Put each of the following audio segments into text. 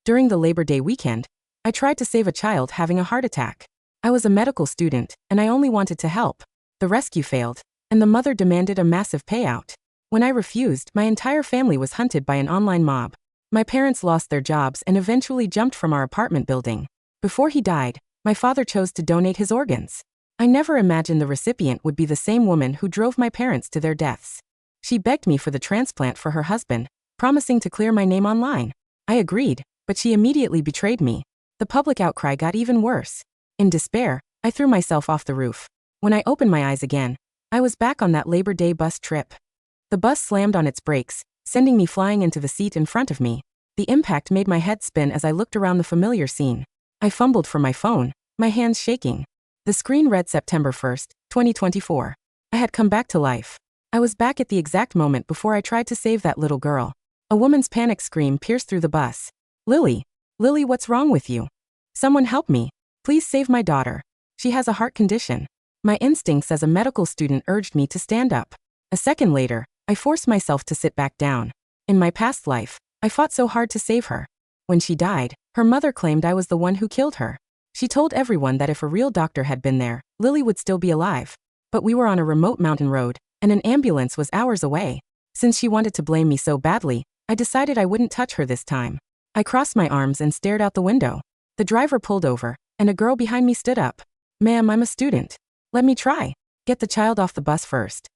During the Labor Day weekend, I tried to save a child having a heart attack. I was a medical student, and I only wanted to help. The rescue failed, and the mother demanded a massive payout. When I refused, my entire family was hunted by an online mob. My parents lost their jobs and eventually jumped from our apartment building. Before he died, my father chose to donate his organs. I never imagined the recipient would be the same woman who drove my parents to their deaths. She begged me for the transplant for her husband, promising to clear my name online. I agreed, but she immediately betrayed me. The public outcry got even worse. In despair, I threw myself off the roof. When I opened my eyes again, I was back on that Labor Day bus trip. The bus slammed on its brakes, sending me flying into the seat in front of me. The impact made my head spin as I looked around the familiar scene. I fumbled for my phone, my hands shaking. The screen read September 1st, 2024. I had come back to life. I was back at the exact moment before I tried to save that little girl. A woman's panic scream pierced through the bus. Lily, what's wrong with you? Someone help me. Please save my daughter. She has a heart condition. My instincts as a medical student urged me to stand up. A second later, I forced myself to sit back down. In my past life, I fought so hard to save her. When she died, her mother claimed I was the one who killed her. She told everyone that if a real doctor had been there, Lily would still be alive. But we were on a remote mountain road, and an ambulance was hours away. Since she wanted to blame me so badly, I decided I wouldn't touch her this time. I crossed my arms and stared out the window. The driver pulled over, and a girl behind me stood up. Ma'am, I'm a student. Let me try. Get the child off the bus first.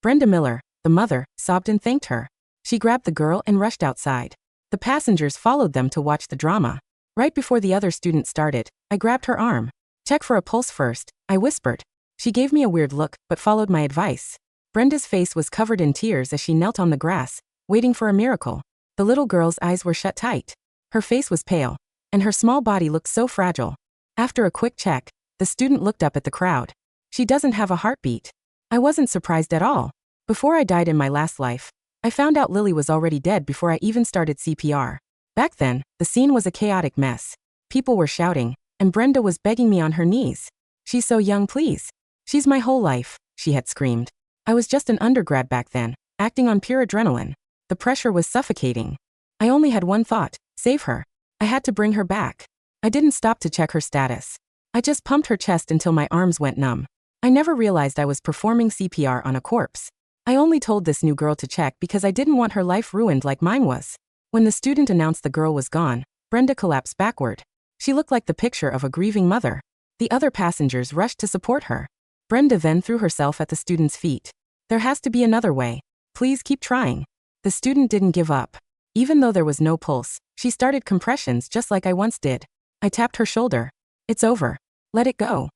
Brenda Miller, the mother, sobbed and thanked her. She grabbed the girl and rushed outside. The passengers followed them to watch the drama. Right before the other student started, I grabbed her arm. Check for a pulse first, I whispered. She gave me a weird look, but followed my advice. Brenda's face was covered in tears as she knelt on the grass, waiting for a miracle. The little girl's eyes were shut tight. Her face was pale, and her small body looked so fragile. After a quick check, the student looked up at the crowd. She doesn't have a heartbeat. I wasn't surprised at all. Before I died in my last life, I found out Lily was already dead before I even started CPR. Back then, the scene was a chaotic mess. People were shouting, and Brenda was begging me on her knees. She's so young, please. She's my whole life, she had screamed. I was just an undergrad back then, acting on pure adrenaline. The pressure was suffocating. I only had one thought, save her. I had to bring her back. I didn't stop to check her status. I just pumped her chest until my arms went numb. I never realized I was performing CPR on a corpse. I only told this new girl to check because I didn't want her life ruined like mine was. When the student announced the girl was gone, Brenda collapsed backward. She looked like the picture of a grieving mother. The other passengers rushed to support her. Brenda then threw herself at the student's feet. There has to be another way. Please keep trying. The student didn't give up. Even though there was no pulse, she started compressions just like I once did. I tapped her shoulder. It's over. Let it go.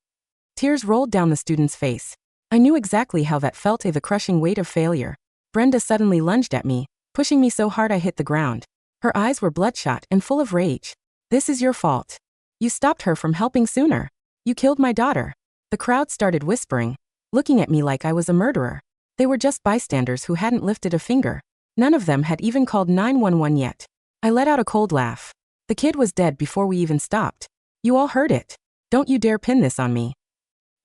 Tears rolled down the student's face. I knew exactly how that felt, the crushing weight of failure. Brenda suddenly lunged at me, pushing me so hard I hit the ground. Her eyes were bloodshot and full of rage. This is your fault. You stopped her from helping sooner. You killed my daughter. The crowd started whispering, looking at me like I was a murderer. They were just bystanders who hadn't lifted a finger. None of them had even called 911 yet. I let out a cold laugh. The kid was dead before we even stopped. You all heard it. Don't you dare pin this on me.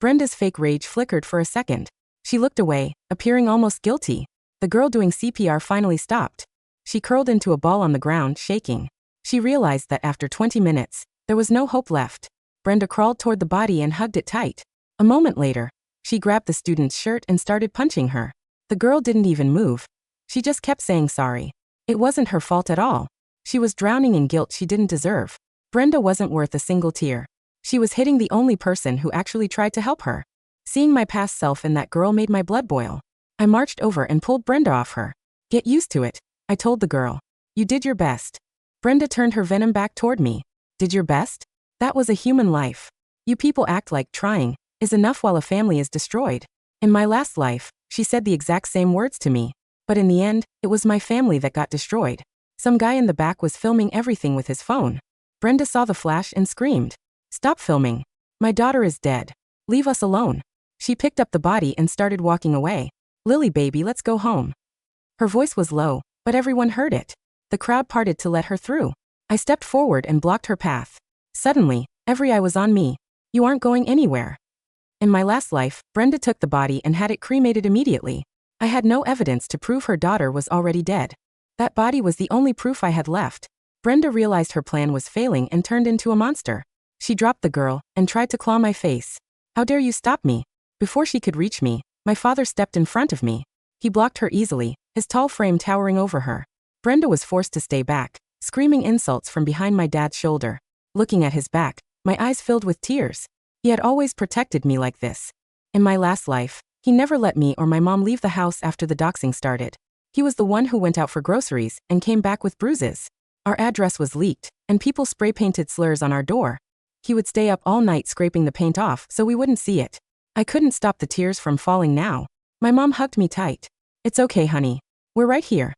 Brenda's fake rage flickered for a second. She looked away, appearing almost guilty. The girl doing CPR finally stopped. She curled into a ball on the ground, shaking. She realized that after 20 minutes, there was no hope left. Brenda crawled toward the body and hugged it tight. A moment later, she grabbed the student's shirt and started punching her. The girl didn't even move. She just kept saying sorry. It wasn't her fault at all. She was drowning in guilt she didn't deserve. Brenda wasn't worth a single tear. She was hitting the only person who actually tried to help her. Seeing my past self in that girl made my blood boil. I marched over and pulled Brenda off her. Get used to it, I told the girl. You did your best. Brenda turned her venom back toward me. Did your best? That was a human life. You people act like trying is enough while a family is destroyed. In my last life, she said the exact same words to me. But in the end, it was my family that got destroyed. Some guy in the back was filming everything with his phone. Brenda saw the flash and screamed. Stop filming. My daughter is dead. Leave us alone. She picked up the body and started walking away. Lily baby, let's go home. Her voice was low, but everyone heard it. The crowd parted to let her through. I stepped forward and blocked her path. Suddenly, every eye was on me. You aren't going anywhere. In my last life, Brenda took the body and had it cremated immediately. I had no evidence to prove her daughter was already dead. That body was the only proof I had left. Brenda realized her plan was failing and turned into a monster. She dropped the girl and tried to claw my face. "How dare you stop me?" Before she could reach me, my father stepped in front of me. He blocked her easily, his tall frame towering over her. Brenda was forced to stay back, screaming insults from behind my dad's shoulder. Looking at his back, my eyes filled with tears. He had always protected me like this. In my last life, he never let me or my mom leave the house after the doxing started. He was the one who went out for groceries and came back with bruises. Our address was leaked, and people spray-painted slurs on our door. He would stay up all night scraping the paint off so we wouldn't see it. I couldn't stop the tears from falling now. My mom hugged me tight. "It's okay, honey. We're right here."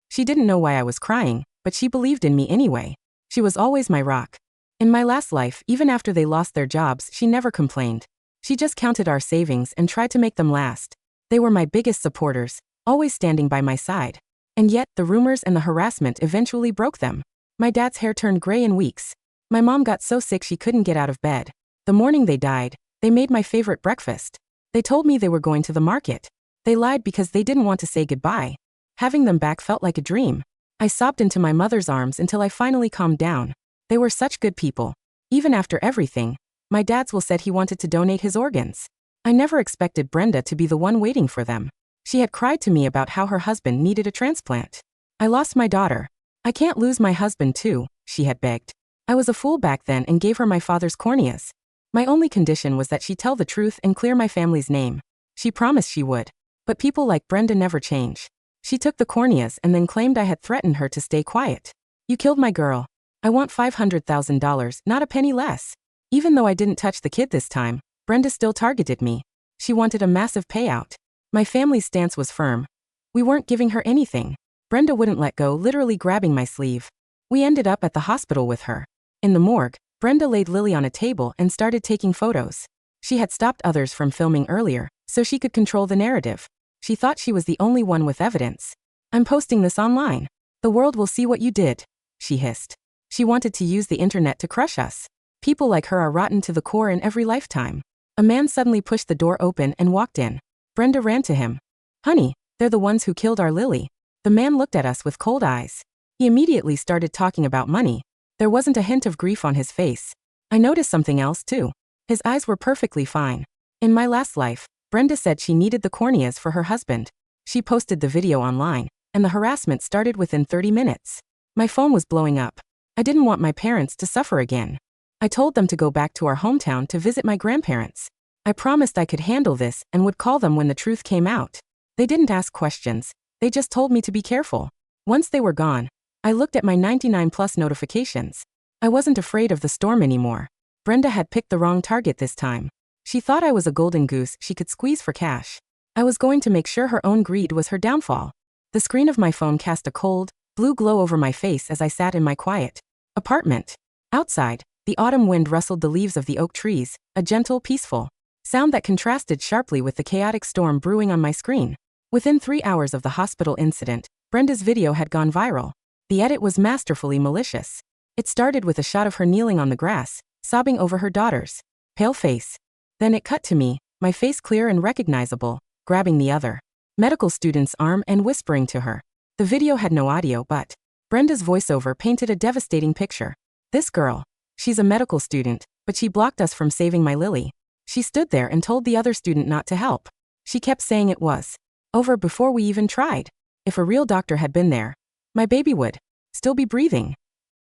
She didn't know why I was crying, but she believed in me anyway. She was always my rock. In my last life, even after they lost their jobs, she never complained. She just counted our savings and tried to make them last. They were my biggest supporters, always standing by my side. And yet, the rumors and the harassment eventually broke them. My dad's hair turned gray in weeks. My mom got so sick she couldn't get out of bed. The morning they died, they made my favorite breakfast. They told me they were going to the market. They lied because they didn't want to say goodbye. Having them back felt like a dream. I sobbed into my mother's arms until I finally calmed down. They were such good people. Even after everything, my dad's will said he wanted to donate his organs. I never expected Brenda to be the one waiting for them. She had cried to me about how her husband needed a transplant. "I lost my daughter. I can't lose my husband too," she had begged. I was a fool back then and gave her my father's corneas. My only condition was that she tell the truth and clear my family's name. She promised she would. But people like Brenda never change. She took the corneas and then claimed I had threatened her to stay quiet. "You killed my girl. I want $500,000, not a penny less." Even though I didn't touch the kid this time, Brenda still targeted me. She wanted a massive payout. My family's stance was firm. We weren't giving her anything. Brenda wouldn't let go, literally grabbing my sleeve. We ended up at the hospital with her. In the morgue, Brenda laid Lily on a table and started taking photos. She had stopped others from filming earlier, so she could control the narrative. She thought she was the only one with evidence. "I'm posting this online. The world will see what you did," she hissed. She wanted to use the internet to crush us. People like her are rotten to the core in every lifetime. A man suddenly pushed the door open and walked in. Brenda ran to him. "Honey, they're the ones who killed our Lily." The man looked at us with cold eyes. He immediately started talking about money. There wasn't a hint of grief on his face. I noticed something else too. His eyes were perfectly fine. In my last life, Brenda said she needed the corneas for her husband. She posted the video online, and the harassment started within 30 minutes. My phone was blowing up. I didn't want my parents to suffer again. I told them to go back to our hometown to visit my grandparents. I promised I could handle this and would call them when the truth came out. They didn't ask questions. They just told me to be careful. Once they were gone, I looked at my 99+ notifications. I wasn't afraid of the storm anymore. Brenda had picked the wrong target this time. She thought I was a golden goose she could squeeze for cash. I was going to make sure her own greed was her downfall. The screen of my phone cast a cold, blue glow over my face as I sat in my quiet apartment. Outside, the autumn wind rustled the leaves of the oak trees, a gentle, peaceful sound that contrasted sharply with the chaotic storm brewing on my screen. Within 3 hours of the hospital incident, Brenda's video had gone viral. The edit was masterfully malicious. It started with a shot of her kneeling on the grass, sobbing over her daughter's pale face. Then it cut to me, my face clear and recognizable, grabbing the other medical student's arm and whispering to her. The video had no audio, but Brenda's voiceover painted a devastating picture. "This girl, she's a medical student, but she blocked us from saving my Lily. She stood there and told the other student not to help. She kept saying it was over before we even tried. If a real doctor had been there, my baby would still be breathing."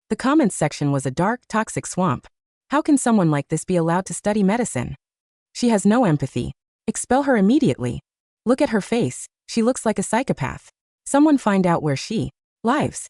The comments section was a dark, toxic swamp. How can someone like this be allowed to study medicine? She has no empathy. Expel her immediately. Look at her face. She looks like a psychopath. Someone find out where she lives.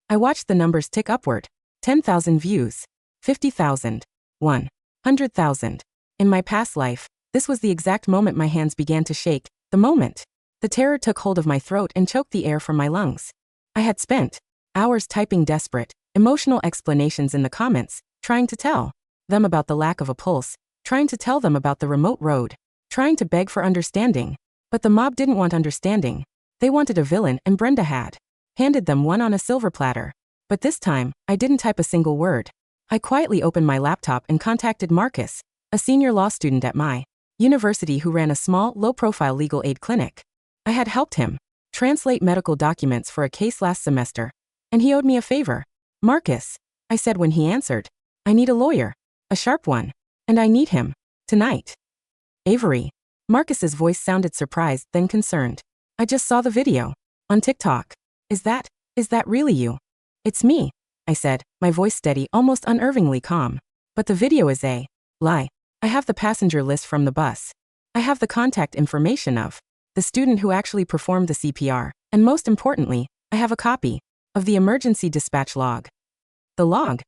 I watched the numbers tick upward. 10,000 views. 50,000. 100,000. In my past life, this was the exact moment my hands began to shake. The moment. The terror took hold of my throat and choked the air from my lungs. I had spent hours typing desperate, emotional explanations in the comments, trying to tell them about the lack of a pulse, trying to tell them about the remote road, trying to beg for understanding. But the mob didn't want understanding. They wanted a villain, and Brenda had handed them one on a silver platter. But this time, I didn't type a single word. I quietly opened my laptop and contacted Marcus, a senior law student at my university who ran a small, low-profile legal aid clinic. I had helped him translate medical documents for a case last semester, and he owed me a favor. Marcus, I said when he answered. I need a lawyer. A sharp one. And I need him. Tonight. Avery. Marcus's voice sounded surprised, then concerned. I just saw the video. On TikTok. Is that really you? It's me, I said, my voice steady, almost unnervingly calm. But the video is a lie. I have the passenger list from the bus. I have the contact information of the student who actually performed the CPR, and most importantly, I have a copy of the emergency dispatch log. The log?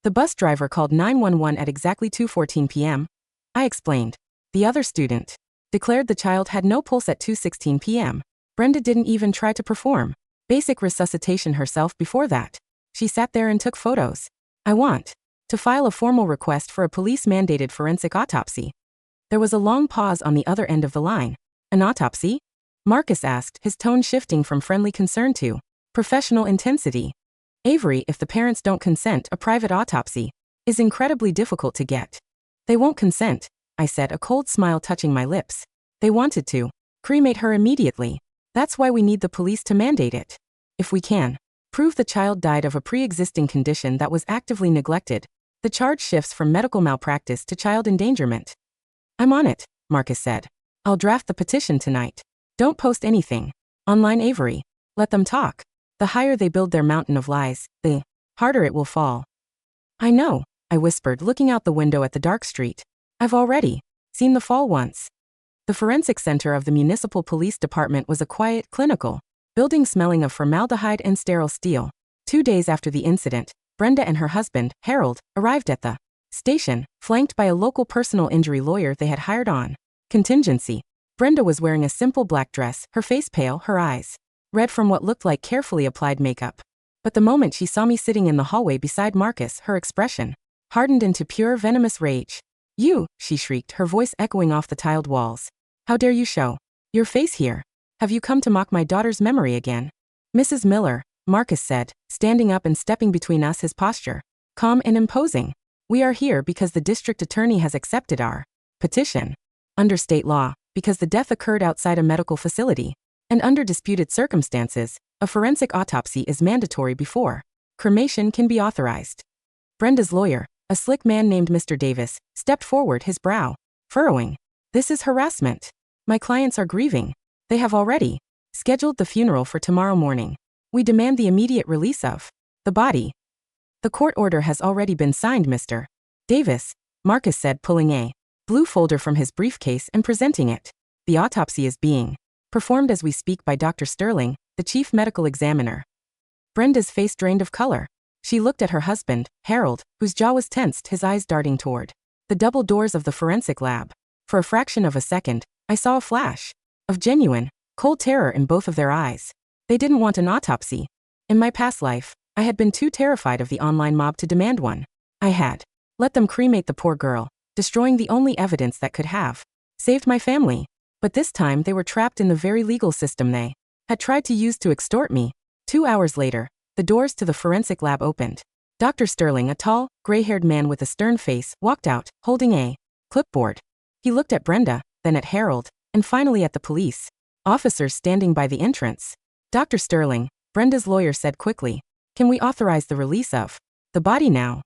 The bus driver called 911 at exactly 2:14 p.m. I explained. The other student declared the child had no pulse at 2:16 p.m. Brenda didn't even try to perform basic resuscitation herself before that. She sat there and took photos. I want to file a formal request for a police-mandated forensic autopsy. There was a long pause on the other end of the line. An autopsy? Marcus asked, his tone shifting from friendly concern to professional intensity. Avery, if the parents don't consent, a private autopsy is incredibly difficult to get. They won't consent, I said, a cold smile touching my lips. They wanted to cremate her immediately. That's why we need the police to mandate it. If we can prove the child died of a pre-existing condition that was actively neglected, the charge shifts from medical malpractice to child endangerment. I'm on it, Marcus said. I'll draft the petition tonight. Don't post anything online, Avery. Let them talk. The higher they build their mountain of lies, the harder it will fall. I know, I whispered, looking out the window at the dark street. I've already seen the fall once. The forensic center of the municipal police department was a quiet, clinical building smelling of formaldehyde and sterile steel. 2 days after the incident, Brenda and her husband, Harold, arrived at the station, flanked by a local personal injury lawyer they had hired on contingency. Brenda was wearing a simple black dress, her face pale, her eyes red from what looked like carefully applied makeup. But the moment she saw me sitting in the hallway beside Marcus, her expression hardened into pure venomous rage. You, she shrieked, her voice echoing off the tiled walls. How dare you show your face here? Have you come to mock my daughter's memory again? Mrs. Miller, Marcus said, standing up and stepping between us, his posture calm and imposing. We are here because the district attorney has accepted our petition. Under state law, because the death occurred outside a medical facility, and under disputed circumstances, a forensic autopsy is mandatory before cremation can be authorized. Brenda's lawyer, a slick man named Mr. Davis, stepped forward, his brow furrowing. This is harassment. My clients are grieving. They have already scheduled the funeral for tomorrow morning. We demand the immediate release of the body. The court order has already been signed, Mr. Davis, Marcus said, pulling a blue folder from his briefcase and presenting it. The autopsy is being performed as we speak by Dr. Sterling, the chief medical examiner. Brenda's face drained of color. She looked at her husband, Harold, whose jaw was tensed, his eyes darting toward the double doors of the forensic lab. For a fraction of a second, I saw a flash of genuine, cold terror in both of their eyes. They didn't want an autopsy. In my past life, I had been too terrified of the online mob to demand one. I had let them cremate the poor girl, destroying the only evidence that could have saved my family. But this time they were trapped in the very legal system they had tried to use to extort me. 2 hours later, the doors to the forensic lab opened. Dr. Sterling, a tall, gray-haired man with a stern face, walked out, holding a clipboard. He looked at Brenda, then at Harold, and finally at the police officers standing by the entrance. Dr. Sterling, Brenda's lawyer, said quickly, "Can we authorize the release of the body now?"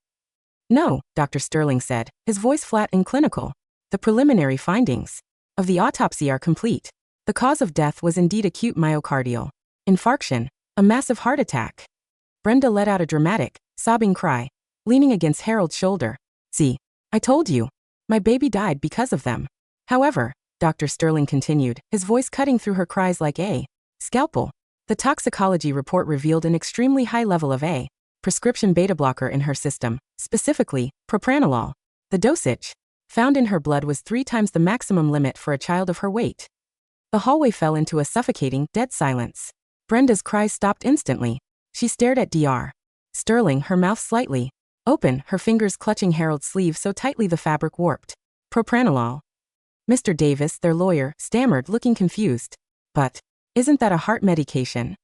"No," Dr. Sterling said, his voice flat and clinical. "The preliminary findings of the autopsy are complete. The cause of death was indeed acute myocardial infarction, a massive heart attack." Brenda let out a dramatic, sobbing cry, leaning against Harold's shoulder. "See, I told you. My baby died because of them." However, Dr. Sterling continued, his voice cutting through her cries like a scalpel. The toxicology report revealed an extremely high level of a prescription beta blocker in her system, specifically, propranolol. The dosage found in her blood was 3 times the maximum limit for a child of her weight. The hallway fell into a suffocating, dead silence. Brenda's cries stopped instantly. She stared at Dr. Sterling, her mouth slightly open, her fingers clutching Harold's sleeve so tightly the fabric warped. "Propranolol." Mr. Davis, their lawyer, stammered, looking confused. "But isn't that a heart medication?"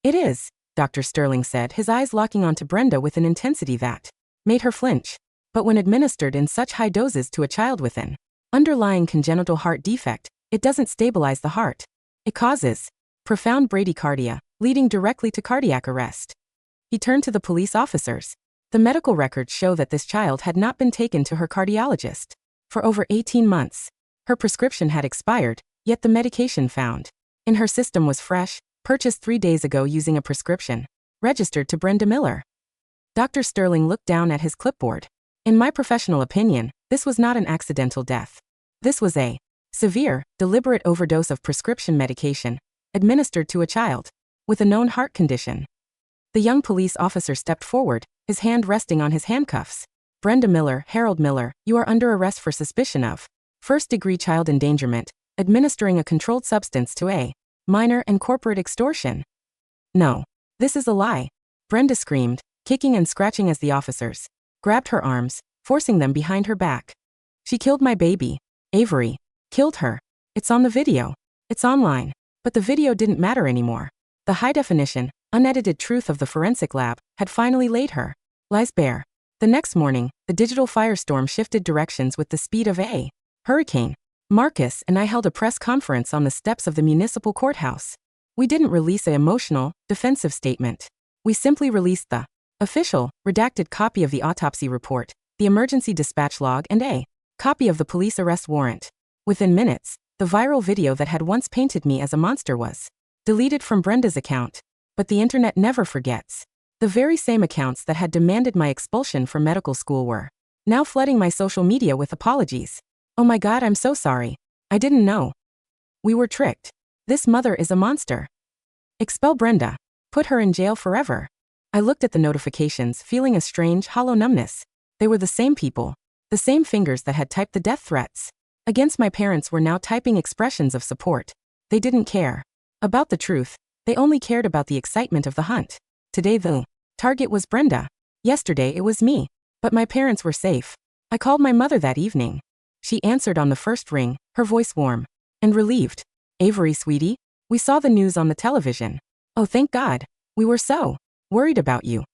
"It is," Dr. Sterling said, his eyes locking onto Brenda with an intensity that made her flinch. "But when administered in such high doses to a child with an underlying congenital heart defect, it doesn't stabilize the heart. It causes profound bradycardia, leading directly to cardiac arrest." He turned to the police officers. The medical records show that this child had not been taken to her cardiologist for over 18 months. Her prescription had expired, yet the medication found in her system was fresh, purchased 3 days ago using a prescription registered to Brenda Miller. Dr. Sterling looked down at his clipboard. In my professional opinion, this was not an accidental death. This was a severe, deliberate overdose of prescription medication administered to a child with a known heart condition. The young police officer stepped forward, his hand resting on his handcuffs. Brenda Miller, Harold Miller, you are under arrest for suspicion of first-degree child endangerment, administering a controlled substance to a minor, and corporate extortion. No. This is a lie. Brenda screamed, kicking and scratching as the officers grabbed her arms, forcing them behind her back. She killed my baby. Avery killed her. It's on the video. It's online. But the video didn't matter anymore. The high-definition, unedited truth of the forensic lab had finally laid her lies bare. The next morning, the digital firestorm shifted directions with the speed of a hurricane. Marcus and I held a press conference on the steps of the municipal courthouse. We didn't release an emotional, defensive statement. We simply released the official, redacted copy of the autopsy report, the emergency dispatch log, and a copy of the police arrest warrant. Within minutes, the viral video that had once painted me as a monster was deleted from Brenda's account. But the internet never forgets. The very same accounts that had demanded my expulsion from medical school were now flooding my social media with apologies. Oh my God, I'm so sorry. I didn't know. We were tricked. This mother is a monster. Expel Brenda. Put her in jail forever. I looked at the notifications, feeling a strange, hollow numbness. They were the same people. The same fingers that had typed the death threats against my parents were now typing expressions of support. They didn't care about the truth. They only cared about the excitement of the hunt. Today the target was Brenda. Yesterday it was me. But my parents were safe. I called my mother that evening. She answered on the first ring, her voice warm and relieved. Avery, sweetie, we saw the news on the television. Oh, thank God. We were so worried about you.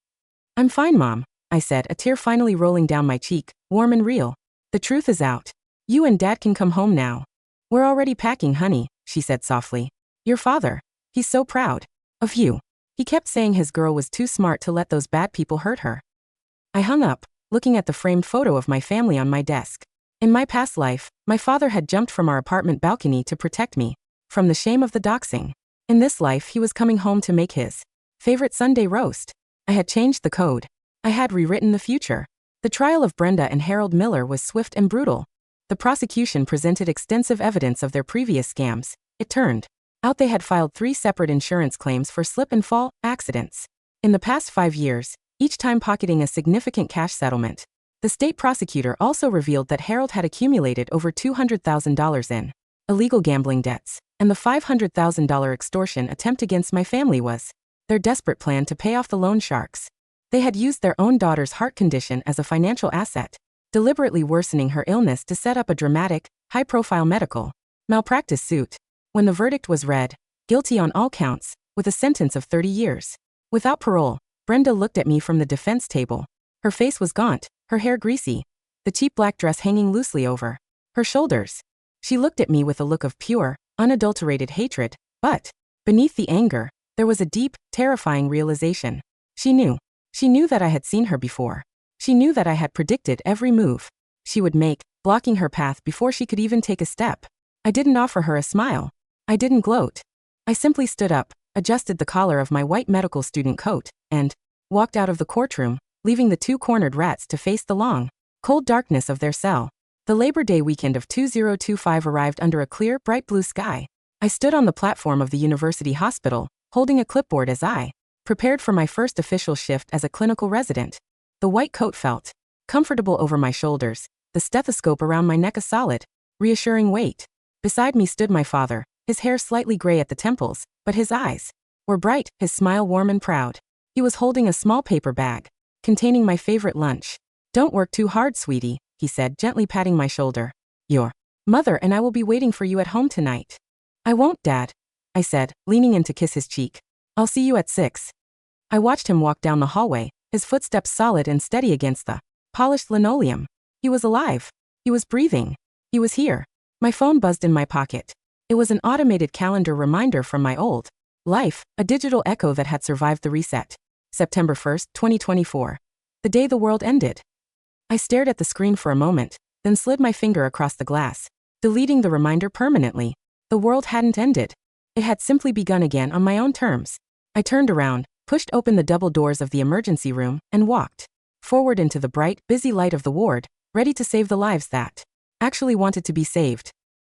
I'm fine, Mom, I said, a tear finally rolling down my cheek, warm and real. The truth is out. You and Dad can come home now. We're already packing, honey, she said softly. Your father, he's so proud of you. He kept saying his girl was too smart to let those bad people hurt her. I hung up, looking at the framed photo of my family on my desk. In my past life, my father had jumped from our apartment balcony to protect me from the shame of the doxing. In this life, he was coming home to make his favorite Sunday roast. I had changed the code. I had rewritten the future. The trial of Brenda and Harold Miller was swift and brutal. The prosecution presented extensive evidence of their previous scams. It turned out they had filed 3 separate insurance claims for slip and fall accidents in the past 5 years, each time pocketing a significant cash settlement. The state prosecutor also revealed that Harold had accumulated over $200,000 in illegal gambling debts, and the $500,000 extortion attempt against my family was their desperate plan to pay off the loan sharks. They had used their own daughter's heart condition as a financial asset, deliberately worsening her illness to set up a dramatic, high-profile medical malpractice suit. When the verdict was read, guilty on all counts, with a sentence of 30 years. Without parole, Brenda looked at me from the defense table. Her face was gaunt, her hair greasy, the cheap black dress hanging loosely over her shoulders. She looked at me with a look of pure, unadulterated hatred, but beneath the anger, there was a deep, terrifying realization. She knew that I had seen her before. She knew that I had predicted every move she would make, blocking her path before she could even take a step. I didn't offer her a smile. I didn't gloat. I simply stood up, adjusted the collar of my white medical student coat, and walked out of the courtroom, leaving the 2 cornered rats to face the long, cold darkness of their cell. The Labor Day weekend of 2025 arrived under a clear, bright blue sky. I stood on the platform of the university hospital, holding a clipboard as I prepared for my first official shift as a clinical resident. The white coat felt comfortable over my shoulders, the stethoscope around my neck a solid, reassuring weight. Beside me stood my father, his hair slightly gray at the temples, but his eyes were bright, his smile warm and proud. He was holding a small paper bag containing my favorite lunch. Don't work too hard, sweetie, he said, gently patting my shoulder. Your mother and I will be waiting for you at home tonight. I won't, Dad, I said, leaning in to kiss his cheek. I'll see you at 6. I watched him walk down the hallway, his footsteps solid and steady against the polished linoleum. He was alive. He was breathing. He was here. My phone buzzed in my pocket. It was an automated calendar reminder from my old life, a digital echo that had survived the reset. September 1st, 2024. The day the world ended. I stared at the screen for a moment, then slid my finger across the glass, deleting the reminder permanently. The world hadn't ended. It had simply begun again on my own terms. I turned around, pushed open the double doors of the emergency room, and walked forward into the bright, busy light of the ward, ready to save the lives that actually wanted to be saved.